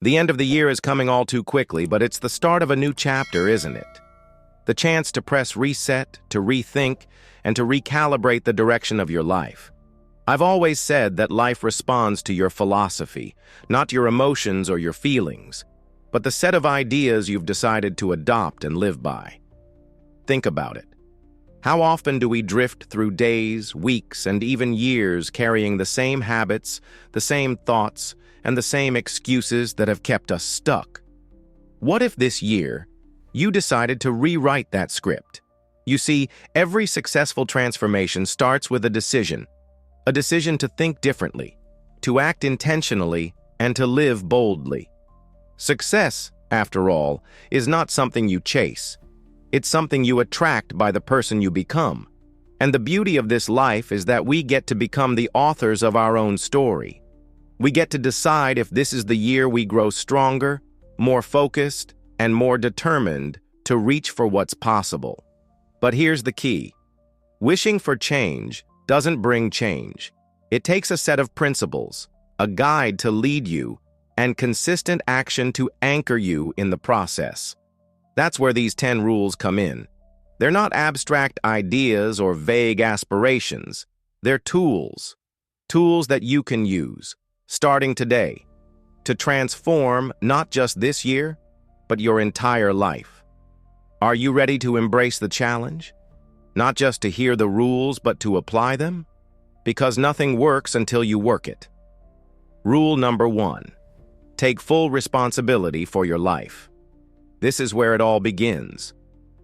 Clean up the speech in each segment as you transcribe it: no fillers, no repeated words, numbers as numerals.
The end of the year is coming all too quickly, but it's the start of a new chapter, isn't it? The chance to press reset, to rethink, and to recalibrate the direction of your life. I've always said that life responds to your philosophy, not your emotions or your feelings, but the set of ideas you've decided to adopt and live by. Think about it. How often do we drift through days, weeks, and even years carrying the same habits, the same thoughts, and the same excuses that have kept us stuck? What if this year, you decided to rewrite that script? You see, every successful transformation starts with a decision to think differently, to act intentionally, and to live boldly. Success, after all, is not something you chase. It's something you attract by the person you become. And the beauty of this life is that we get to become the authors of our own story. We get to decide if this is the year we grow stronger, more focused, and more determined to reach for what's possible. But here's the key. Wishing for change doesn't bring change. It takes a set of principles, a guide to lead you, and consistent action to anchor you in the process. That's where these 10 rules come in. They're not abstract ideas or vague aspirations. They're tools that you can use, starting today, to transform not just this year, but your entire life. Are you ready to embrace the challenge? Not just to hear the rules, but to apply them? Because nothing works until you work it. Rule number 1. Take full responsibility for your life. This is where it all begins.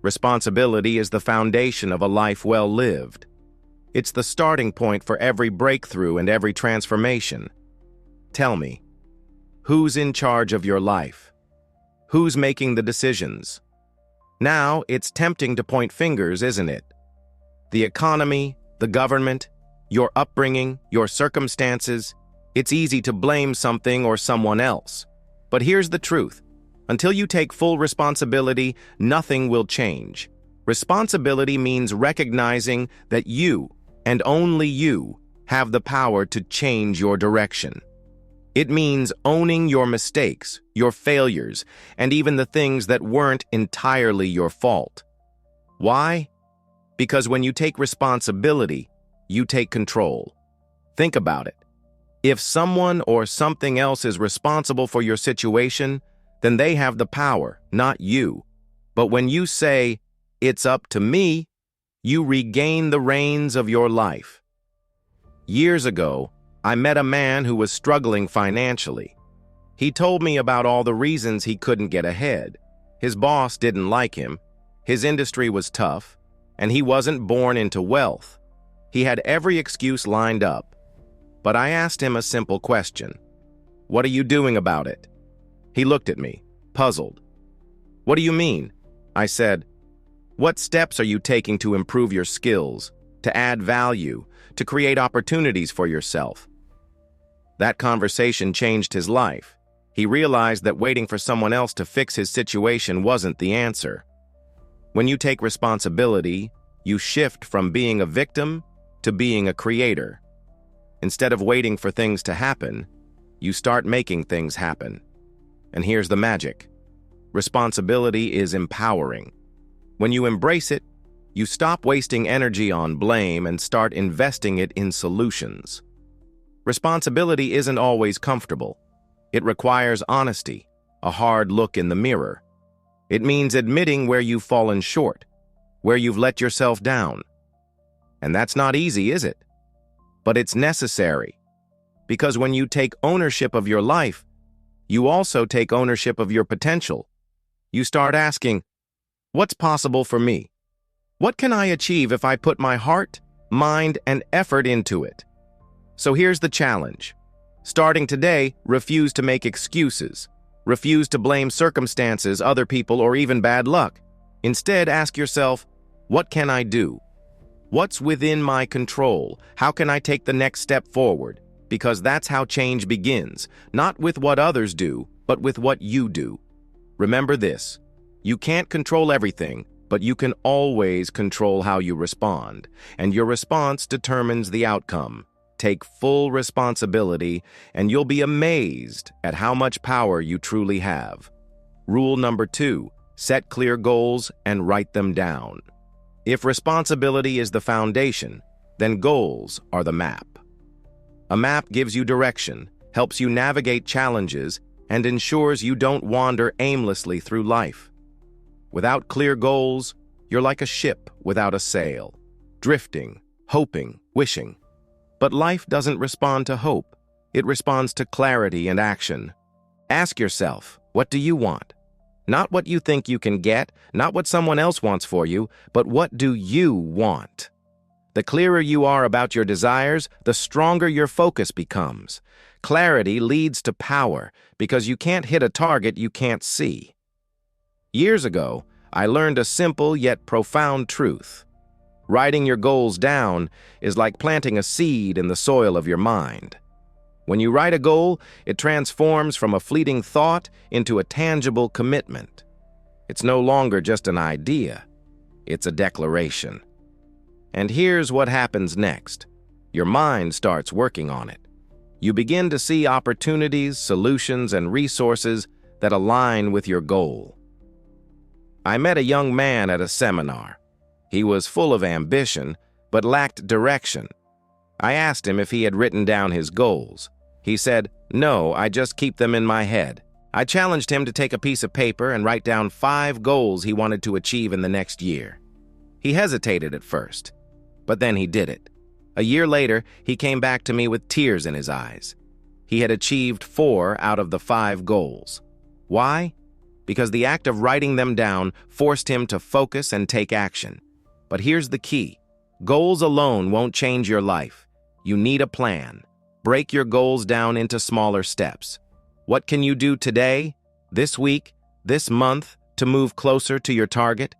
Responsibility is the foundation of a life well lived. It's the starting point for every breakthrough and every transformation. Tell me, who's in charge of your life? Who's making the decisions? Now, it's tempting to point fingers, isn't it? The economy, the government, your upbringing, your circumstances. It's easy to blame something or someone else. But here's the truth. Until you take full responsibility, nothing will change. Responsibility means recognizing that you, and only you, have the power to change your direction. It means owning your mistakes, your failures, and even the things that weren't entirely your fault. Why? Because when you take responsibility, you take control. Think about it. If someone or something else is responsible for your situation, then they have the power, not you. But when you say, "It's up to me," you regain the reins of your life. Years ago, I met a man who was struggling financially. He told me about all the reasons he couldn't get ahead. His boss didn't like him, his industry was tough, and he wasn't born into wealth. He had every excuse lined up. But I asked him a simple question. "What are you doing about it?" He looked at me, puzzled. "What do you mean?" I said. "What steps are you taking to improve your skills, to add value, to create opportunities for yourself?" That conversation changed his life. He realized that waiting for someone else to fix his situation wasn't the answer. When you take responsibility, you shift from being a victim to being a creator. Instead of waiting for things to happen, you start making things happen. And here's the magic. Responsibility is empowering. When you embrace it, you stop wasting energy on blame and start investing it in solutions. Responsibility isn't always comfortable. It requires honesty, a hard look in the mirror. It means admitting where you've fallen short, where you've let yourself down. And that's not easy, is it? But it's necessary. Because when you take ownership of your life, you also take ownership of your potential. You start asking, what's possible for me? What can I achieve if I put my heart, mind, and effort into it? So here's the challenge. Starting today, refuse to make excuses. Refuse to blame circumstances, other people, or even bad luck. Instead, ask yourself, what can I do? What's within my control? How can I take the next step forward? Because that's how change begins, not with what others do, but with what you do. Remember this, you can't control everything, but you can always control how you respond, and your response determines the outcome. take full responsibility, and you'll be amazed at how much power you truly have. Rule number 2, set clear goals and write them down. If responsibility is the foundation, then goals are the map. A map gives you direction, helps you navigate challenges, and ensures you don't wander aimlessly through life. Without clear goals, you're like a ship without a sail, drifting, hoping, wishing. But life doesn't respond to hope. It responds to clarity and action. Ask yourself, what do you want? Not what you think you can get, not what someone else wants for you, but what do you want? The clearer you are about your desires, the stronger your focus becomes. Clarity leads to power because you can't hit a target you can't see. Years ago, I learned a simple yet profound truth. Writing your goals down is like planting a seed in the soil of your mind. When you write a goal, it transforms from a fleeting thought into a tangible commitment. It's no longer just an idea, it's a declaration. And here's what happens next. Your mind starts working on it. You begin to see opportunities, solutions, and resources that align with your goal. I met a young man at a seminar. He was full of ambition, but lacked direction. I asked him if he had written down his goals. He said, "No, I just keep them in my head." I challenged him to take a piece of paper and write down 5 goals he wanted to achieve in the next year. He hesitated at first, but then he did it. A year later, he came back to me with tears in his eyes. He had achieved 4 out of the 5 goals. Why? Because the act of writing them down forced him to focus and take action. But here's the key. Goals alone won't change your life. You need a plan. Break your goals down into smaller steps. What can you do today, this week, this month to move closer to your target?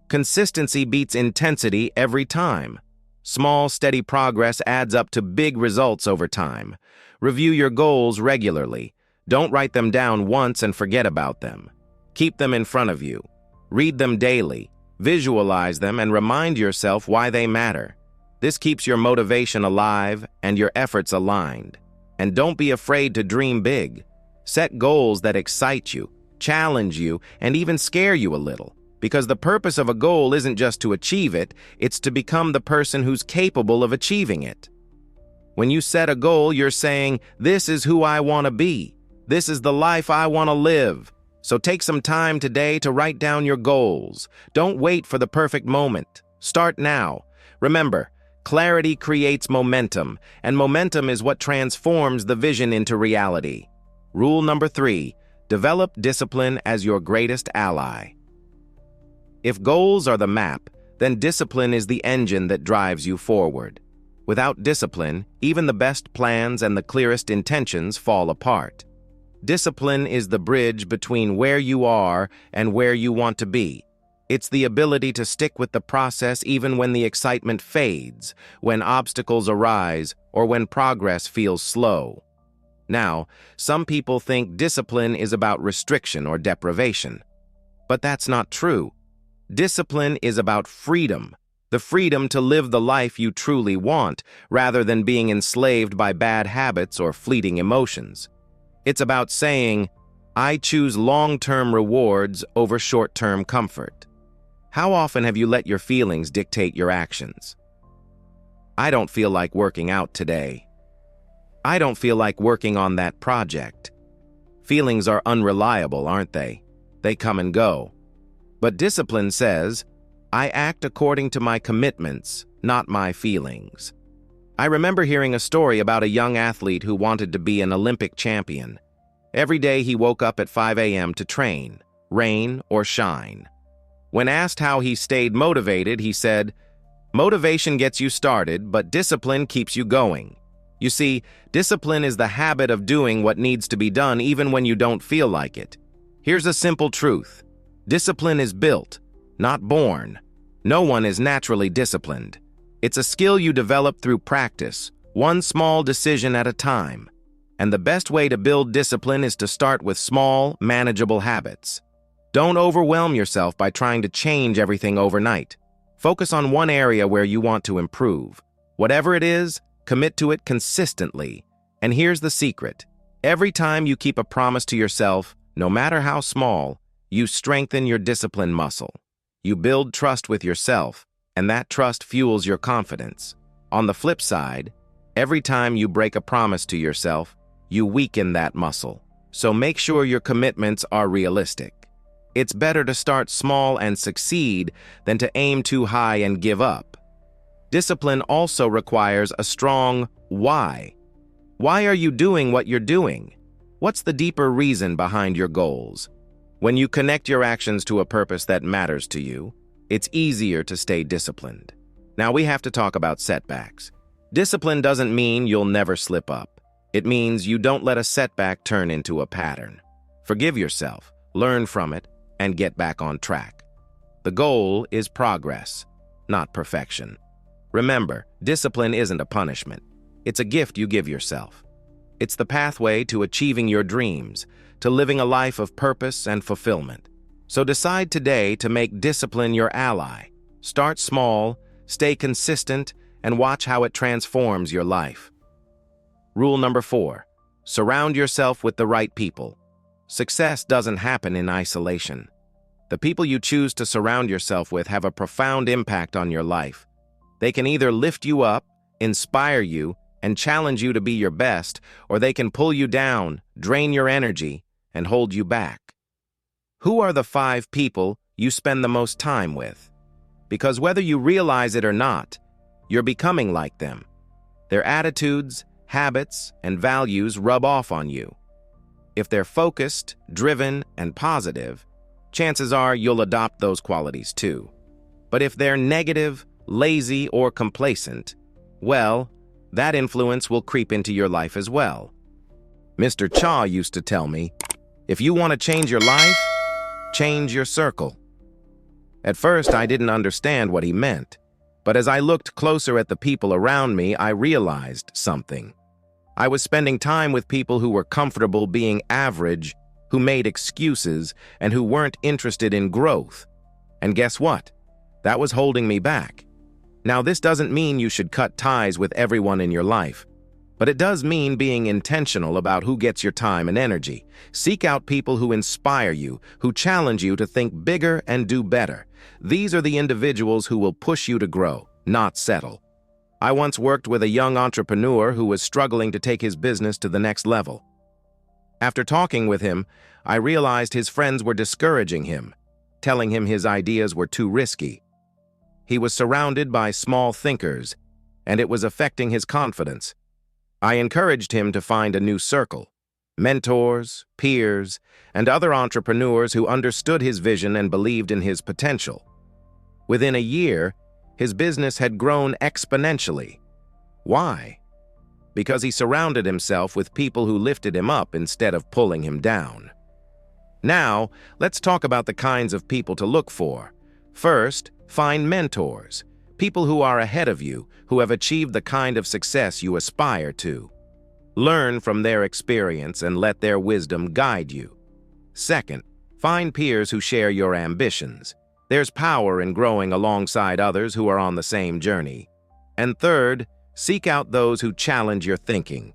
Consistency beats intensity every time. Small, steady progress adds up to big results over time. Review your goals regularly. Don't write them down once and forget about them. Keep them in front of you. Read them daily. Visualize them and remind yourself why they matter. This keeps your motivation alive and your efforts aligned. And don't be afraid to dream big. Set goals that excite you, challenge you, and even scare you a little. Because the purpose of a goal isn't just to achieve it, it's to become the person who's capable of achieving it. When you set a goal, you're saying, "This is who I want to be. This is the life I want to live." So take some time today to write down your goals. Don't wait for the perfect moment. Start now. Remember, clarity creates momentum, and momentum is what transforms the vision into reality. Rule number 3, develop discipline as your greatest ally. If goals are the map, then discipline is the engine that drives you forward. Without discipline, even the best plans and the clearest intentions fall apart. Discipline is the bridge between where you are and where you want to be. It's the ability to stick with the process even when the excitement fades, when obstacles arise, or when progress feels slow. Now, some people think discipline is about restriction or deprivation. But that's not true. Discipline is about freedom, the freedom to live the life you truly want, rather than being enslaved by bad habits or fleeting emotions. It's about saying, "I choose long-term rewards over short-term comfort." How often have you let your feelings dictate your actions? I don't feel like working out today. I don't feel like working on that project. Feelings are unreliable, aren't they? They come and go. But discipline says, I act according to my commitments, not my feelings. I remember hearing a story about a young athlete who wanted to be an Olympic champion. Every day he woke up at 5 a.m. to train, rain or shine. When asked how he stayed motivated, he said, "Motivation gets you started, but discipline keeps you going." You see, discipline is the habit of doing what needs to be done even when you don't feel like it. Here's a simple truth. Discipline is built, not born. No one is naturally disciplined. It's a skill you develop through practice, one small decision at a time. And the best way to build discipline is to start with small, manageable habits. Don't overwhelm yourself by trying to change everything overnight. Focus on one area where you want to improve. Whatever it is, Commit to it consistently. And here's the secret. Every time you keep a promise to yourself, no matter how small, you strengthen your discipline muscle. You build trust with yourself, and that trust fuels your confidence. On the flip side, every time you break a promise to yourself, you weaken that muscle. So make sure your commitments are realistic. It's better to start small and succeed than to aim too high and give up. Discipline also requires a strong why. Why are you doing what you're doing? What's the deeper reason behind your goals? When you connect your actions to a purpose that matters to you, it's easier to stay disciplined. Now we have to talk about setbacks. Discipline doesn't mean you'll never slip up. It means you don't let a setback turn into a pattern. Forgive yourself, learn from it, and get back on track. The goal is progress, not perfection. Remember, discipline isn't a punishment. It's a gift you give yourself. It's the pathway to achieving your dreams, to living a life of purpose and fulfillment. So decide today to make discipline your ally. Start small, stay consistent, and watch how it transforms your life. Rule number 4, surround yourself with the right people. Success doesn't happen in isolation. The people you choose to surround yourself with have a profound impact on your life. They can either lift you up, inspire you, and challenge you to be your best, or they can pull you down, drain your energy, and hold you back. Who are the 5 people you spend the most time with? Because whether you realize it or not, you're becoming like them. Their attitudes, habits, and values rub off on you. If they're focused, driven, and positive, chances are you'll adopt those qualities too. But if they're negative, lazy, or complacent, well, that influence will creep into your life as well. Mr. Cha used to tell me, if you want to change your life, change your circle. At first, I didn't understand what he meant, but as I looked closer at the people around me, I realized something. I was spending time with people who were comfortable being average, who made excuses, and who weren't interested in growth. And guess what? That was holding me back. Now, this doesn't mean you should cut ties with everyone in your life, but it does mean being intentional about who gets your time and energy. Seek out people who inspire you, who challenge you to think bigger and do better. These are the individuals who will push you to grow, not settle. I once worked with a young entrepreneur who was struggling to take his business to the next level. After talking with him, I realized his friends were discouraging him, telling him his ideas were too risky. He was surrounded by small thinkers, and it was affecting his confidence. I encouraged him to find a new circle, mentors, peers, and other entrepreneurs who understood his vision and believed in his potential. Within a year, his business had grown exponentially. Why? Because he surrounded himself with people who lifted him up instead of pulling him down. Now, let's talk about the kinds of people to look for. First, find mentors, people who are ahead of you, who have achieved the kind of success you aspire to. Learn from their experience and let their wisdom guide you. Second, find peers who share your ambitions. There's power in growing alongside others who are on the same journey. And third, seek out those who challenge your thinking.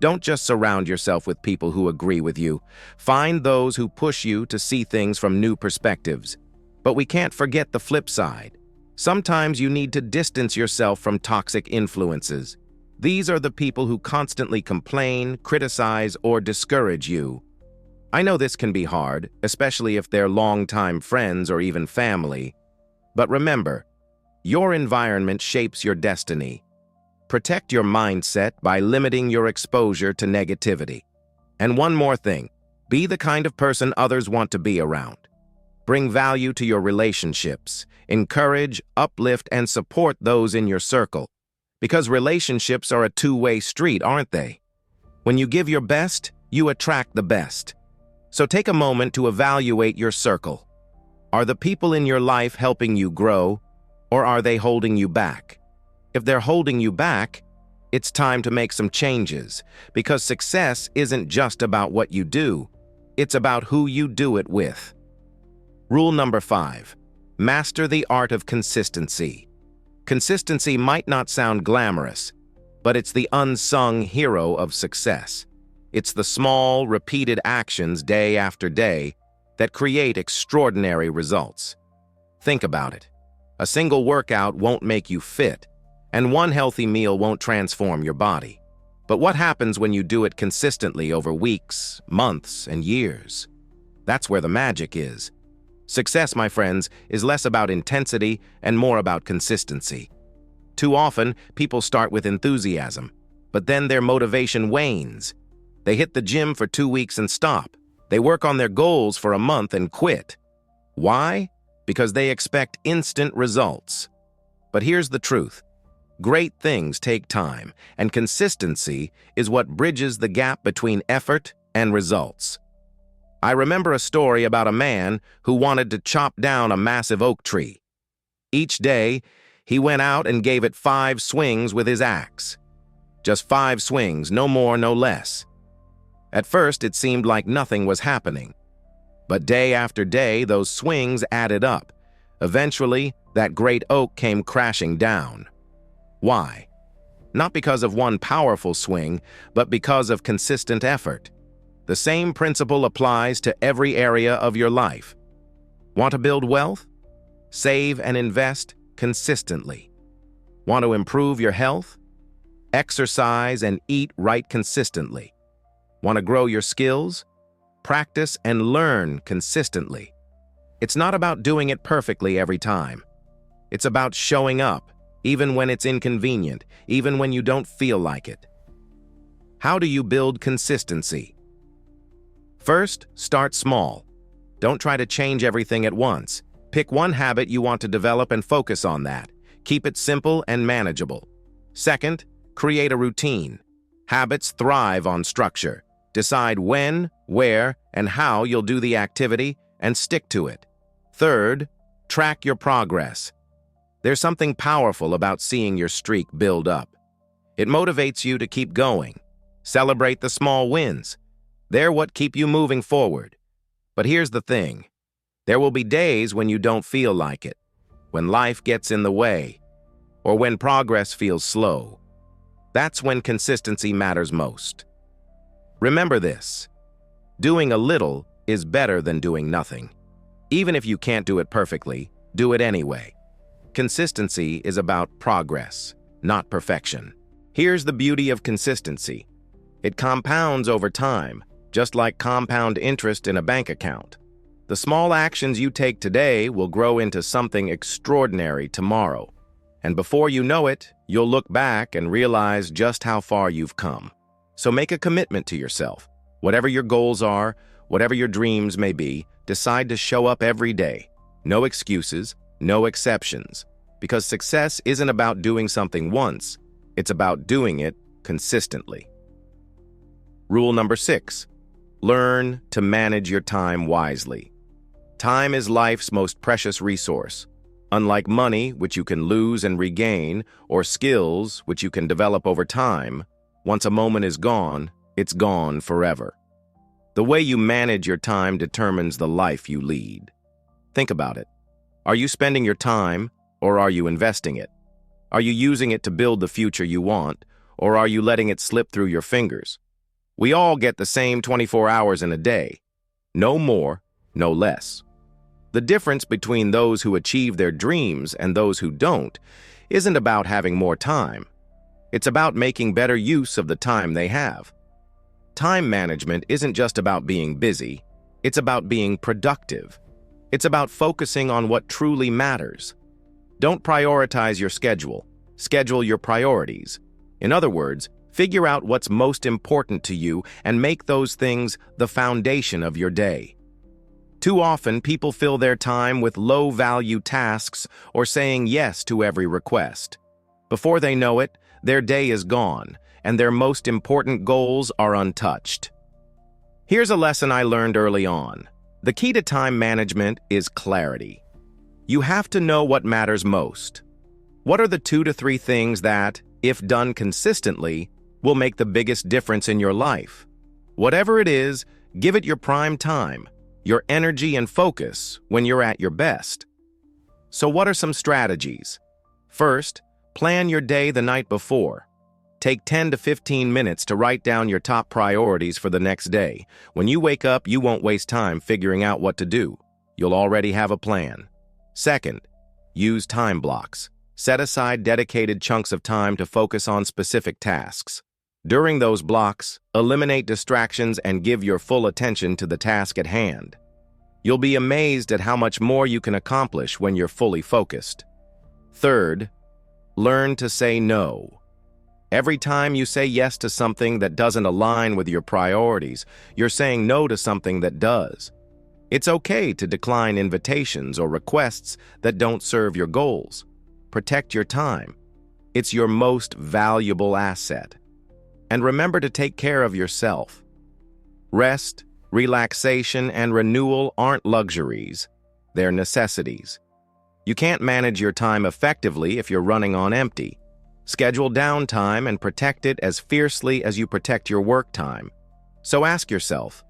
Don't just surround yourself with people who agree with you. Find those who push you to see things from new perspectives. But we can't forget the flip side. Sometimes you need to distance yourself from toxic influences. These are the people who constantly complain, criticize, or discourage you. I know this can be hard, especially if they're longtime friends or even family. But remember, your environment shapes your destiny. Protect your mindset by limiting your exposure to negativity. And one more thing, be the kind of person others want to be around. Bring value to your relationships. Encourage, uplift, and support those in your circle. Because relationships are a two-way street, aren't they? When you give your best, you attract the best. So take a moment to evaluate your circle. Are the people in your life helping you grow, or are they holding you back? If they're holding you back, it's time to make some changes, because success isn't just about what you do, it's about who you do it with. Rule number 5, master the art of consistency. Consistency might not sound glamorous, but it's the unsung hero of success. It's the small, repeated actions day after day that create extraordinary results. Think about it. A single workout won't make you fit, and one healthy meal won't transform your body. But what happens when you do it consistently over weeks, months, and years? That's where the magic is. Success, my friends, is less about intensity and more about consistency. Too often, people start with enthusiasm, but then their motivation wanes. They hit the gym for 2 weeks and stop. They work on their goals for a month and quit. Why? Because they expect instant results. But here's the truth. Great things take time, and consistency is what bridges the gap between effort and results. I remember a story about a man who wanted to chop down a massive oak tree. Each day, he went out and gave it 5 swings with his axe. Just 5 swings, no more, no less. At first, it seemed like nothing was happening. But day after day, those swings added up. Eventually, that great oak came crashing down. Why? Not because of one powerful swing, but because of consistent effort. The same principle applies to every area of your life. Want to build wealth? Save and invest consistently. Want to improve your health? Exercise and eat right consistently. Want to grow your skills? Practice and learn consistently. It's not about doing it perfectly every time. It's about showing up, even when it's inconvenient, even when you don't feel like it. How do you build consistency? First, start small. Don't try to change everything at once. Pick one habit you want to develop and focus on that. Keep it simple and manageable. Second, create a routine. Habits thrive on structure. Decide when, where, and how you'll do the activity and stick to it. Third, track your progress. There's something powerful about seeing your streak build up. It motivates you to keep going. Celebrate the small wins. They're what keep you moving forward. But here's the thing. There will be days when you don't feel like it, when life gets in the way, or when progress feels slow. That's when consistency matters most. Remember this. Doing a little is better than doing nothing. Even if you can't do it perfectly, do it anyway. Consistency is about progress, not perfection. Here's the beauty of consistency. It compounds over time, just like compound interest in a bank account. The small actions you take today will grow into something extraordinary tomorrow. And before you know it, you'll look back and realize just how far you've come. So make a commitment to yourself. Whatever your goals are, whatever your dreams may be, decide to show up every day. No excuses, no exceptions. Because success isn't about doing something once, it's about doing it consistently. Rule number 6. Learn to manage your time wisely. Time is life's most precious resource. Unlike money, which you can lose and regain, or skills, which you can develop over time, once a moment is gone, it's gone forever. The way you manage your time determines the life you lead. Think about it. Are you spending your time, or are you investing it? Are you using it to build the future you want, or are you letting it slip through your fingers? We all get the same 24 hours in a day. No more, no less. The difference between those who achieve their dreams and those who don't isn't about having more time. It's about making better use of the time they have. Time management isn't just about being busy, it's about being productive. It's about focusing on what truly matters. Don't prioritize your schedule, schedule your priorities. In other words, figure out what's most important to you and make those things the foundation of your day. Too often, people fill their time with low-value tasks or saying yes to every request. Before they know it, their day is gone, and their most important goals are untouched. Here's a lesson I learned early on. The key to time management is clarity. You have to know what matters most. What are the 2 to 3 things that, if done consistently, will make the biggest difference in your life? Whatever it is, give it your prime time, your energy and focus when you're at your best. So what are some strategies? First, plan your day the night before. Take 10 to 15 minutes to write down your top priorities for the next day. When you wake up, you won't waste time figuring out what to do. You'll already have a plan. Second, use time blocks. Set aside dedicated chunks of time to focus on specific tasks. During those blocks, eliminate distractions and give your full attention to the task at hand. You'll be amazed at how much more you can accomplish when you're fully focused. Third, learn to say no. Every time you say yes to something that doesn't align with your priorities, you're saying no to something that does. It's okay to decline invitations or requests that don't serve your goals. Protect your time. It's your most valuable asset. And remember to take care of yourself. Rest, relaxation, and renewal aren't luxuries. They're necessities. You can't manage your time effectively if you're running on empty. Schedule downtime and protect it as fiercely as you protect your work time. So ask yourself,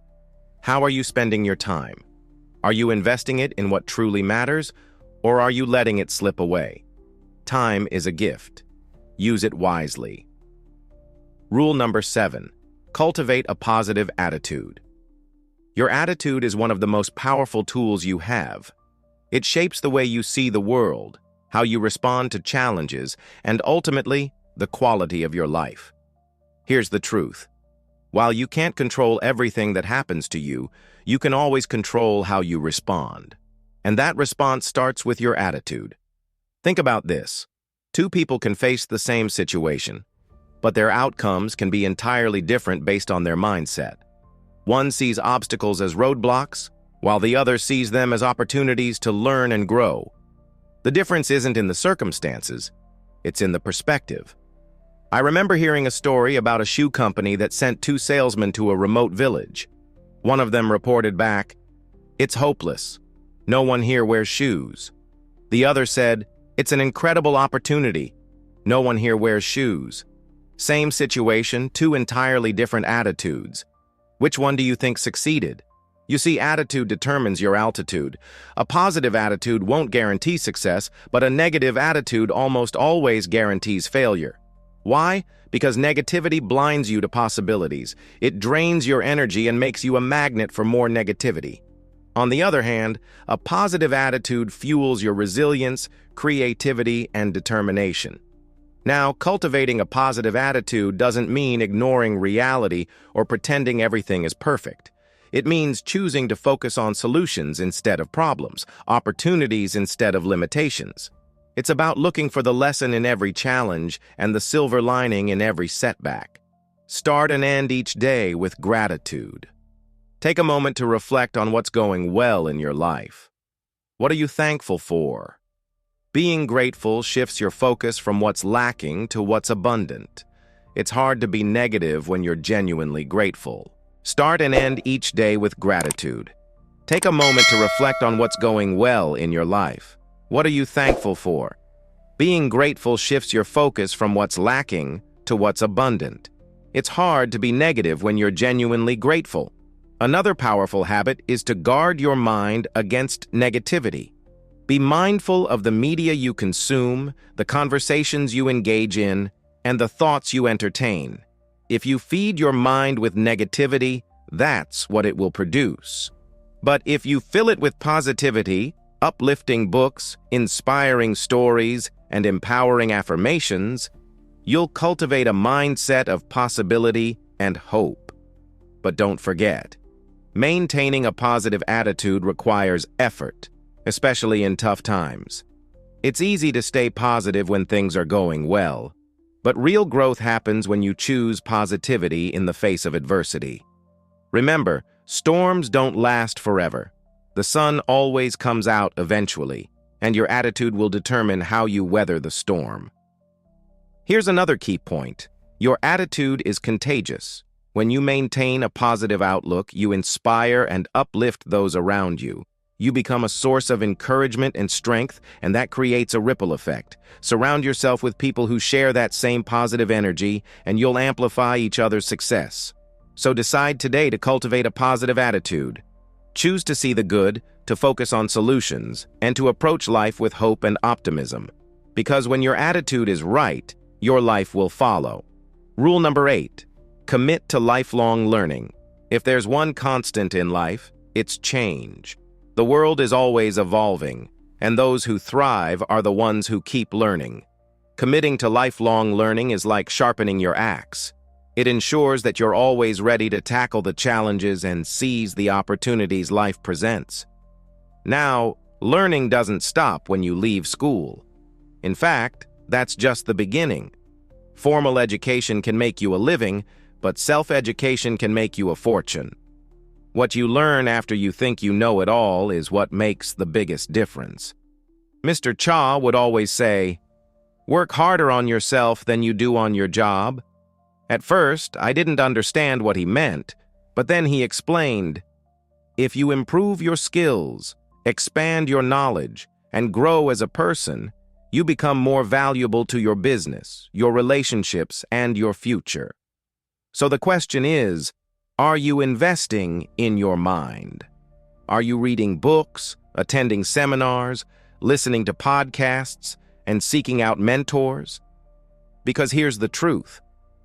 how are you spending your time? Are you investing it in what truly matters, or are you letting it slip away? Time is a gift. Use it wisely. Rule number 7, cultivate a positive attitude. Your attitude is one of the most powerful tools you have. It shapes the way you see the world, how you respond to challenges, and ultimately, the quality of your life. Here's the truth. While you can't control everything that happens to you, you can always control how you respond. And that response starts with your attitude. Think about this. Two people can face the same situation, but their outcomes can be entirely different based on their mindset. One sees obstacles as roadblocks, while the other sees them as opportunities to learn and grow. The difference isn't in the circumstances, it's in the perspective. I remember hearing a story about a shoe company that sent 2 salesmen to a remote village. One of them reported back, "It's hopeless. No one here wears shoes." The other said, "It's an incredible opportunity. No one here wears shoes." Same situation, 2 entirely different attitudes. Which one do you think succeeded? You see, attitude determines your altitude. A positive attitude won't guarantee success, but a negative attitude almost always guarantees failure. Why? Because negativity blinds you to possibilities. It drains your energy and makes you a magnet for more negativity. On the other hand, a positive attitude fuels your resilience, creativity, and determination. Now, cultivating a positive attitude doesn't mean ignoring reality or pretending everything is perfect. It means choosing to focus on solutions instead of problems, opportunities instead of limitations. It's about looking for the lesson in every challenge and the silver lining in every setback. Start and end each day with gratitude. Take a moment to reflect on what's going well in your life. What are you thankful for? Being grateful shifts your focus from what's lacking to what's abundant. It's hard to be negative when you're genuinely grateful. Start and end each day with gratitude. Take a moment to reflect on what's going well in your life. What are you thankful for? Being grateful shifts your focus from what's lacking to what's abundant. It's hard to be negative when you're genuinely grateful. Another powerful habit is to guard your mind against negativity. Be mindful of the media you consume, the conversations you engage in, and the thoughts you entertain. If you feed your mind with negativity, that's what it will produce. But if you fill it with positivity, uplifting books, inspiring stories, and empowering affirmations, you'll cultivate a mindset of possibility and hope. But don't forget, maintaining a positive attitude requires effort, especially in tough times. It's easy to stay positive when things are going well, but real growth happens when you choose positivity in the face of adversity. Remember, storms don't last forever. The sun always comes out eventually, and your attitude will determine how you weather the storm. Here's another key point. Your attitude is contagious. When you maintain a positive outlook, you inspire and uplift those around you. You become a source of encouragement and strength, and that creates a ripple effect. Surround yourself with people who share that same positive energy, and you'll amplify each other's success. So decide today to cultivate a positive attitude. Choose to see the good, to focus on solutions, and to approach life with hope and optimism. Because when your attitude is right, your life will follow. Rule number 8. Commit to lifelong learning. If there's one constant in life, it's change. The world is always evolving, and those who thrive are the ones who keep learning. Committing to lifelong learning is like sharpening your axe. It ensures that you're always ready to tackle the challenges and seize the opportunities life presents. Now, learning doesn't stop when you leave school. In fact, that's just the beginning. Formal education can make you a living, but self-education can make you a fortune. What you learn after you think you know it all is what makes the biggest difference. Mr. Cha would always say, "Work harder on yourself than you do on your job." At first, I didn't understand what he meant, but then he explained, "If you improve your skills, expand your knowledge, and grow as a person, you become more valuable to your business, your relationships, and your future." So the question is, are you investing in your mind? Are you reading books, attending seminars, listening to podcasts, and seeking out mentors? Because here's the truth.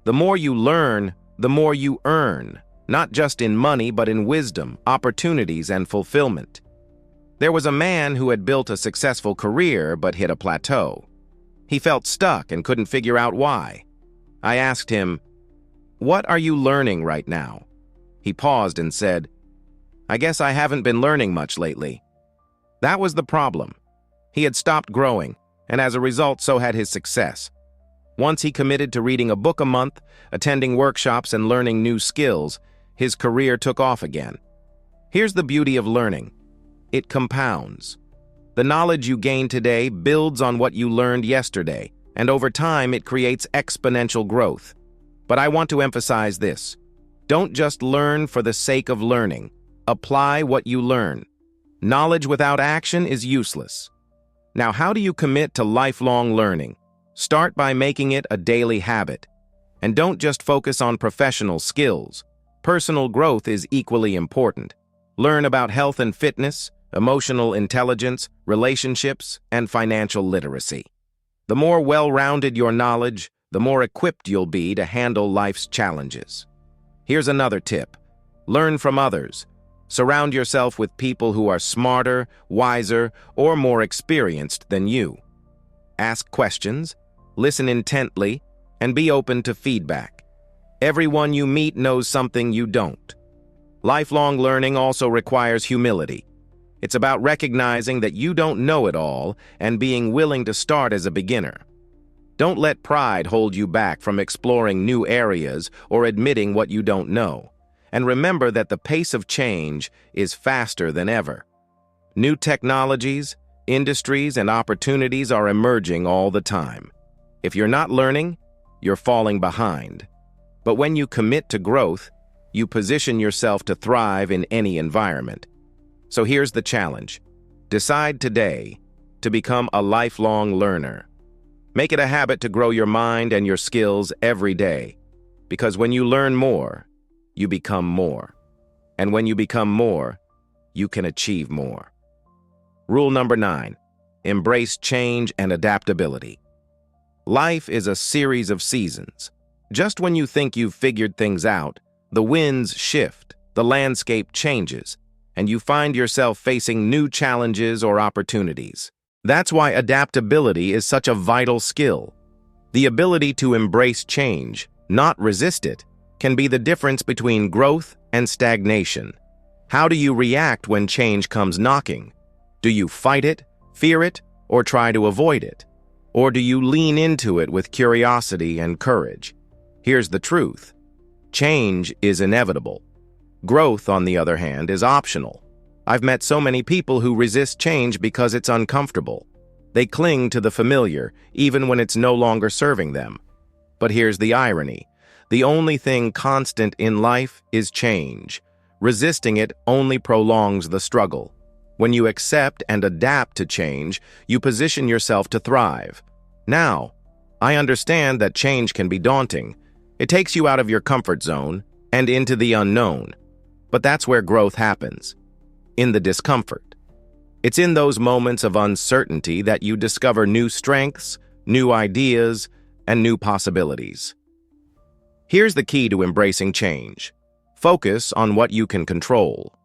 The more you learn, the more you earn, not just in money, but in wisdom, opportunities, and fulfillment. There was a man who had built a successful career but hit a plateau. He felt stuck and couldn't figure out why. I asked him, "What are you learning right now?" He paused and said, "I guess I haven't been learning much lately." That was the problem. He had stopped growing, and as a result, so had his success. Once he committed to reading a book a month, attending workshops, and learning new skills, his career took off again. Here's the beauty of learning. It compounds. The knowledge you gain today builds on what you learned yesterday, and over time it creates exponential growth. But I want to emphasize this. Don't just learn for the sake of learning. Apply what you learn. Knowledge without action is useless. Now, how do you commit to lifelong learning? Start by making it a daily habit. And don't just focus on professional skills. Personal growth is equally important. Learn about health and fitness, emotional intelligence, relationships, and financial literacy. The more well-rounded your knowledge, the more equipped you'll be to handle life's challenges. Here's another tip. Learn from others. Surround yourself with people who are smarter, wiser, or more experienced than you. Ask questions, listen intently, and be open to feedback. Everyone you meet knows something you don't. Lifelong learning also requires humility. It's about recognizing that you don't know it all and being willing to start as a beginner. Don't let pride hold you back from exploring new areas or admitting what you don't know. And remember that the pace of change is faster than ever. New technologies, industries, and opportunities are emerging all the time. If you're not learning, you're falling behind. But when you commit to growth, you position yourself to thrive in any environment. So here's the challenge. Decide today to become a lifelong learner. Make it a habit to grow your mind and your skills every day. Because when you learn more, you become more. And when you become more, you can achieve more. Rule number 9. Embrace change and adaptability. Life is a series of seasons. Just when you think you've figured things out, the winds shift, the landscape changes, and you find yourself facing new challenges or opportunities. That's why adaptability is such a vital skill. The ability to embrace change, not resist it, can be the difference between growth and stagnation. How do you react when change comes knocking? Do you fight it, fear it, or try to avoid it? Or do you lean into it with curiosity and courage? Here's the truth. Change is inevitable. Growth, on the other hand, is optional. I've met so many people who resist change because it's uncomfortable. They cling to the familiar, even when it's no longer serving them. But here's the irony. The only thing constant in life is change. Resisting it only prolongs the struggle. When you accept and adapt to change, you position yourself to thrive. Now, I understand that change can be daunting. It takes you out of your comfort zone and into the unknown. But that's where growth happens. In the discomfort. It's in those moments of uncertainty that you discover new strengths, new ideas, and new possibilities. Here's the key to embracing change. Focus on what you can control.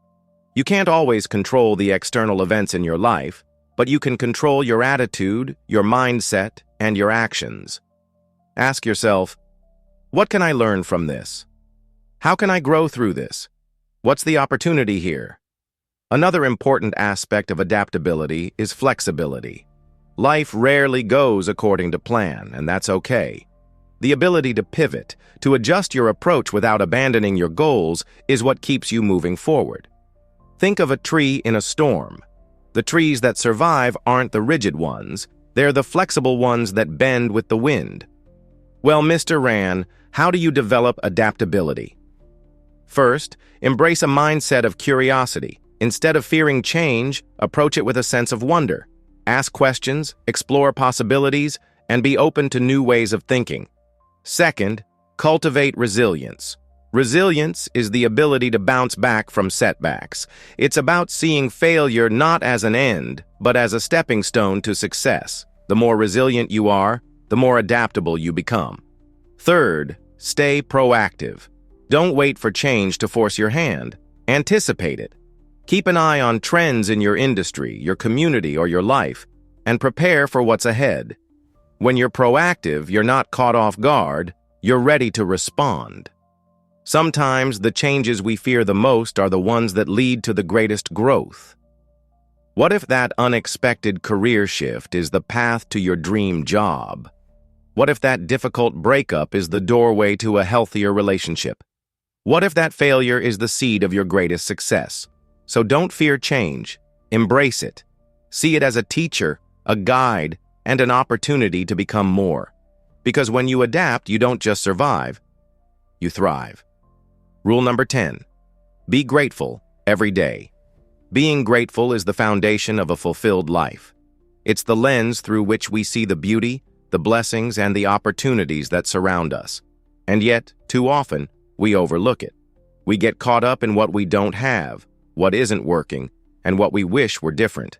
You can't always control the external events in your life, but you can control your attitude, your mindset, and your actions. Ask yourself, what can I learn from this? How can I grow through this? What's the opportunity here? Another important aspect of adaptability is flexibility. Life rarely goes according to plan, and that's okay. The ability to pivot, to adjust your approach without abandoning your goals, is what keeps you moving forward. Think of a tree in a storm. The trees that survive aren't the rigid ones, they're the flexible ones that bend with the wind. Well, Mr. Ran, how do you develop adaptability? First, embrace a mindset of curiosity. Instead of fearing change, approach it with a sense of wonder. Ask questions, explore possibilities, and be open to new ways of thinking. Second, cultivate resilience. Resilience is the ability to bounce back from setbacks. It's about seeing failure not as an end, but as a stepping stone to success. The more resilient you are, the more adaptable you become. Third, stay proactive. Don't wait for change to force your hand. Anticipate it. Keep an eye on trends in your industry, your community, or your life, and prepare for what's ahead. When you're proactive, you're not caught off guard, you're ready to respond. Sometimes the changes we fear the most are the ones that lead to the greatest growth. What if that unexpected career shift is the path to your dream job? What if that difficult breakup is the doorway to a healthier relationship? What if that failure is the seed of your greatest success? So don't fear change. Embrace it. See it as a teacher, a guide, and an opportunity to become more. Because when you adapt, you don't just survive, you thrive. Rule number 10. Be grateful every day. Being grateful is the foundation of a fulfilled life. It's the lens through which we see the beauty, the blessings, and the opportunities that surround us. And yet, too often, we overlook it. We get caught up in what we don't have, what isn't working, and what we wish were different.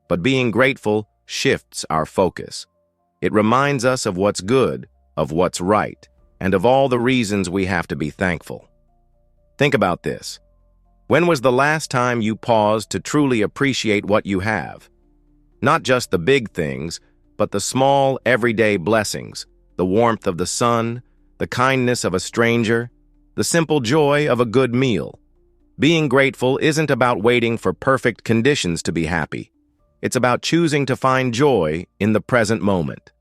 But being grateful shifts our focus. It reminds us of what's good, of what's right, and of all the reasons we have to be thankful. Think about this. When was the last time you paused to truly appreciate what you have? Not just the big things, but the small, everyday blessings, the warmth of the sun, the kindness of a stranger, the simple joy of a good meal. Being grateful isn't about waiting for perfect conditions to be happy. It's about choosing to find joy in the present moment.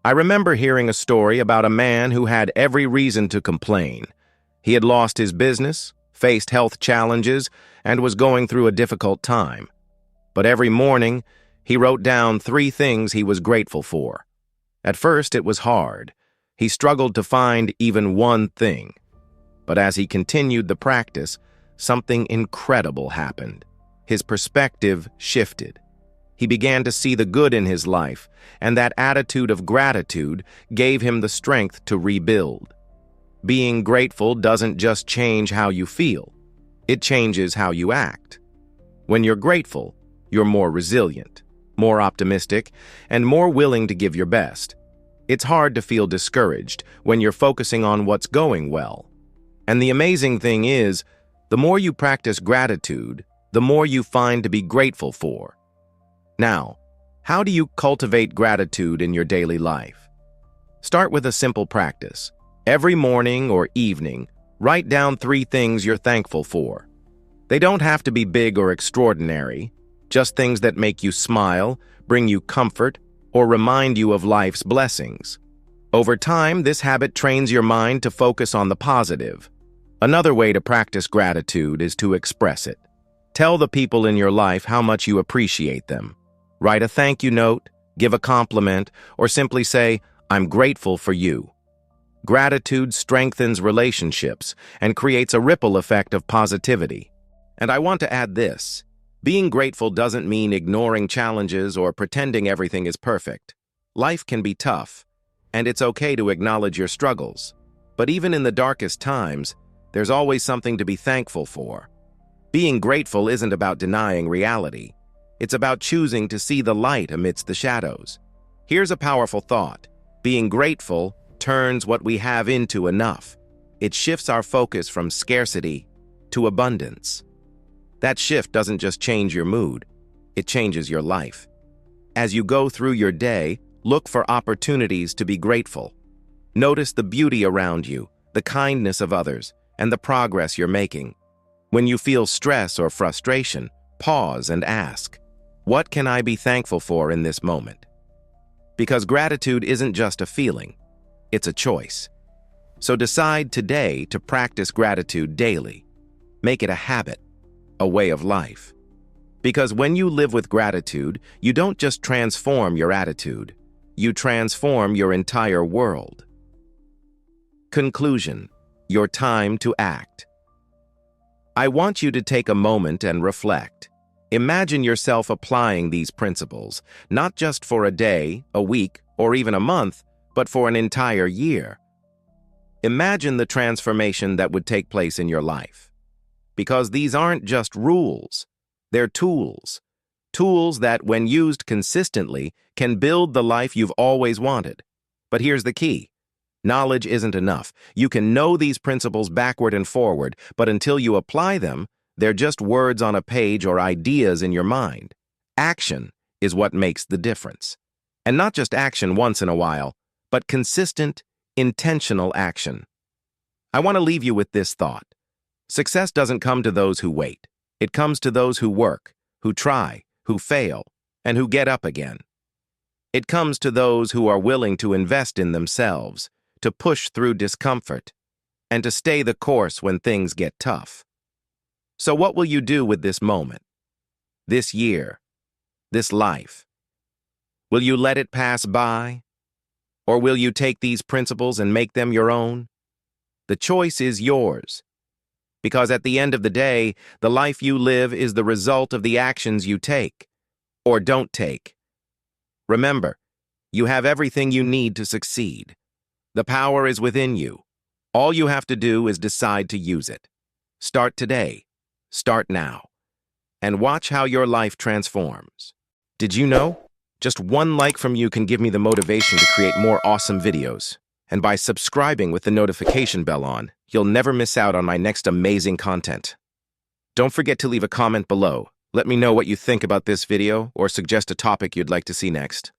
I remember hearing a story about a man who had every reason to complain. He had lost his business, faced health challenges, and was going through a difficult time. But every morning, he wrote down 3 things he was grateful for. At first, it was hard. He struggled to find even one thing. But as he continued the practice, something incredible happened. His perspective shifted. He began to see the good in his life, and that attitude of gratitude gave him the strength to rebuild. Being grateful doesn't just change how you feel, it changes how you act. When you're grateful, you're more resilient, more optimistic, and more willing to give your best. It's hard to feel discouraged when you're focusing on what's going well. And the amazing thing is, the more you practice gratitude, the more you find to be grateful for. Now, how do you cultivate gratitude in your daily life? Start with a simple practice. Every morning or evening, write down 3 things you're thankful for. They don't have to be big or extraordinary, just things that make you smile, bring you comfort, or remind you of life's blessings. Over time, this habit trains your mind to focus on the positive. Another way to practice gratitude is to express it. Tell the people in your life how much you appreciate them. Write a thank you note, give a compliment, or simply say, "I'm grateful for you." Gratitude strengthens relationships and creates a ripple effect of positivity. And I want to add this. Being grateful doesn't mean ignoring challenges or pretending everything is perfect. Life can be tough, and it's okay to acknowledge your struggles. But even in the darkest times, there's always something to be thankful for. Being grateful isn't about denying reality. It's about choosing to see the light amidst the shadows. Here's a powerful thought. Being grateful turns what we have into enough. It shifts our focus from scarcity to abundance. That shift doesn't just change your mood, it changes your life. As you go through your day, look for opportunities to be grateful. Notice the beauty around you, the kindness of others, and the progress you're making. When you feel stress or frustration, pause and ask, what can I be thankful for in this moment? Because gratitude isn't just a feeling, it's a choice. So decide today to practice gratitude daily. Make it a habit, a way of life. Because when you live with gratitude, you don't just transform your attitude, you transform your entire world. Conclusion: your time to act. I want you to take a moment and reflect. Imagine yourself applying these principles, not just for a day, a week, or even a month, but for an entire year. Imagine the transformation that would take place in your life. Because these aren't just rules, they're tools. Tools that, when used consistently, can build the life you've always wanted. But here's the key. Knowledge isn't enough. You can know these principles backward and forward, but until you apply them, they're just words on a page or ideas in your mind. Action is what makes the difference. And not just action once in a while, but consistent, intentional action. I want to leave you with this thought. Success doesn't come to those who wait. It comes to those who work, who try, who fail, and who get up again. It comes to those who are willing to invest in themselves, to push through discomfort, and to stay the course when things get tough. So what will you do with this moment, this year, this life? Will you let it pass by? Or will you take these principles and make them your own? The choice is yours. Because at the end of the day, the life you live is the result of the actions you take, or don't take. Remember, you have everything you need to succeed. The power is within you. All you have to do is decide to use it. Start today. Start now. And watch how your life transforms. Did you know? Just one like from you can give me the motivation to create more awesome videos. And by subscribing with the notification bell on, you'll never miss out on my next amazing content. Don't forget to leave a comment below. Let me know what you think about this video or suggest a topic you'd like to see next.